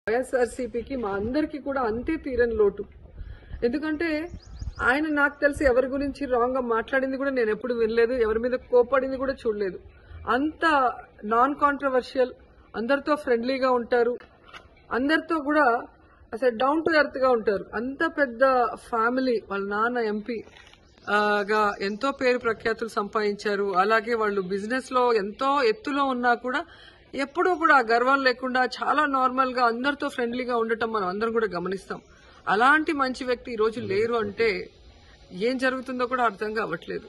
వైఎస్ఆర్సీపీకి మా అందరికీ కూడా అంతే తీరని లోటు. ఎందుకంటే ఆయన నాకు తెలిసి ఎవరి గురించి రాంగ్ గా మాట్లాడింది కూడా నేను ఎప్పుడు వినలేదు, ఎవరి మీద కోపడింది కూడా చూడలేదు. అంత నాన్ కాంట్రవర్షియల్, అందరితో ఫ్రెండ్లీగా ఉంటారు, అందరితో కూడా అసలు డౌన్ టు ఎర్త్ గా ఉంటారు. అంత పెద్ద ఫ్యామిలీ, వాళ్ళ నాన్న ఎంపీ గా ఎంతో పేరు ప్రఖ్యాతులు సంపాదించారు. అలాగే వాళ్ళు బిజినెస్ లో ఎంతో ఎత్తులో ఉన్నా కూడా ఎప్పుడూ కూడా గర్వం లేకుండా చాలా నార్మల్ గా అందరితో ఫ్రెండ్లీగా ఉండటం మనం అందరం కూడా గమనిస్తాం. అలాంటి మంచి వ్యక్తి ఈ రోజు లేరు అంటే ఏం జరుగుతుందో కూడా అర్థం కావట్లేదు.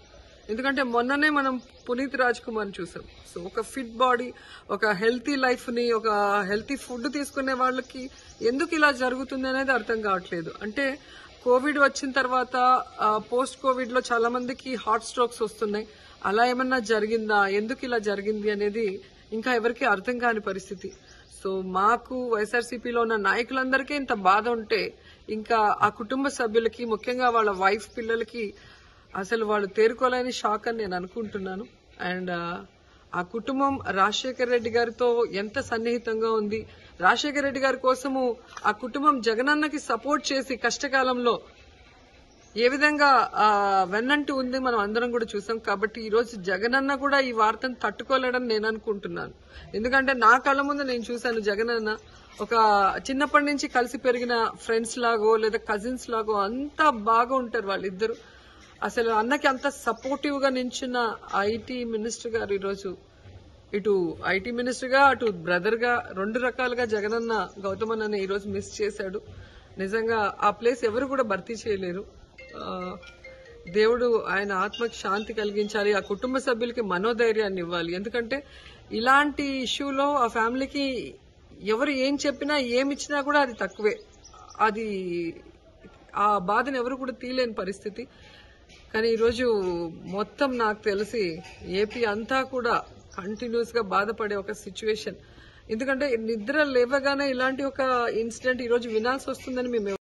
ఎందుకంటే మొన్ననే మనం పునీత్ రాజ్ కుమార్ చూసాం. సో ఒక ఫిట్ బాడీ, ఒక హెల్తీ లైఫ్ ని, ఒక హెల్తీ ఫుడ్ తీసుకునే వాళ్ళకి ఎందుకు ఇలా జరుగుతుంది అనేది అర్థం కావట్లేదు. అంటే కోవిడ్ వచ్చిన తర్వాత పోస్ట్ కోవిడ్ లో చాలా మందికి హార్ట్ స్ట్రోక్స్ వస్తున్నాయి. అలా ఏమన్నా జరిగిందా, ఎందుకు ఇలా జరిగింది అనేది ఇంకా ఎవరికి అర్థం కాని పరిస్థితి. సో మాకు వైఎస్ఆర్సీపీలో ఉన్న నాయకులందరికీ ఇంత బాధ ఉంటే ఇంకా ఆ కుటుంబ సభ్యులకి, ముఖ్యంగా వాళ్ళ వైఫ్ పిల్లలకి అసలు వాళ్ళు తేరుకోలేని షాక్ అని నేను అనుకుంటున్నాను. అండ్ ఆ కుటుంబం రాజశేఖర్ రెడ్డి గారితో ఎంత సన్నిహితంగా ఉంది, రాజశేఖర్ రెడ్డి గారి కోసము ఆ కుటుంబం జగనన్నకి సపోర్ట్ చేసి కష్టకాలంలో ఏ విధంగా వెన్నంటి ఉంది మనం అందరం కూడా చూసాం. కాబట్టి ఈ రోజు జగనన్న కూడా ఈ వార్తను తట్టుకోలేడని నేను అనుకుంటున్నాను. ఎందుకంటే నా కళ్ళ ముందు నేను చూశాను జగనన్న ఒక చిన్నప్పటి నుంచి కలిసి పెరిగిన ఫ్రెండ్స్ లాగో లేదా కజిన్స్ లాగో అంతా బాగా ఉంటారు వాళ్ళిద్దరు. అసలు అన్నకి అంత సపోర్టివ్ గా నించున్న ఐటీ మినిస్టర్ గారు ఈరోజు ఇటు ఐటీ మినిస్టర్ గా అటు బ్రదర్ గా రెండు రకాలుగా జగనన్న గౌతమ్ అన్న ఈరోజు మిస్ చేశాడు. నిజంగా ఆ ప్లేస్ ఎవరు కూడా భర్తీ చేయలేరు. దేవుడు ఆయన ఆత్మకి శాంతి కలిగించాలి, ఆ కుటుంబ సభ్యులకి మనోధైర్యాన్ని ఇవ్వాలి. ఎందుకంటే ఇలాంటి ఇష్యూలో ఆ ఫ్యామిలీకి ఎవరు ఏం చెప్పినా ఏమిచ్చినా కూడా అది తక్కువే. అది ఆ బాధను ఎవరు కూడా తీయలేని పరిస్థితి. కానీ ఈరోజు మొత్తం నాకు తెలిసి ఏపీ అంతా కూడా కంటిన్యూస్ గా బాధపడే ఒక సిచ్యువేషన్. ఎందుకంటే నిద్ర లేవగానే ఇలాంటి ఒక ఇన్సిడెంట్ ఈరోజు వినాల్సి వస్తుందని మేము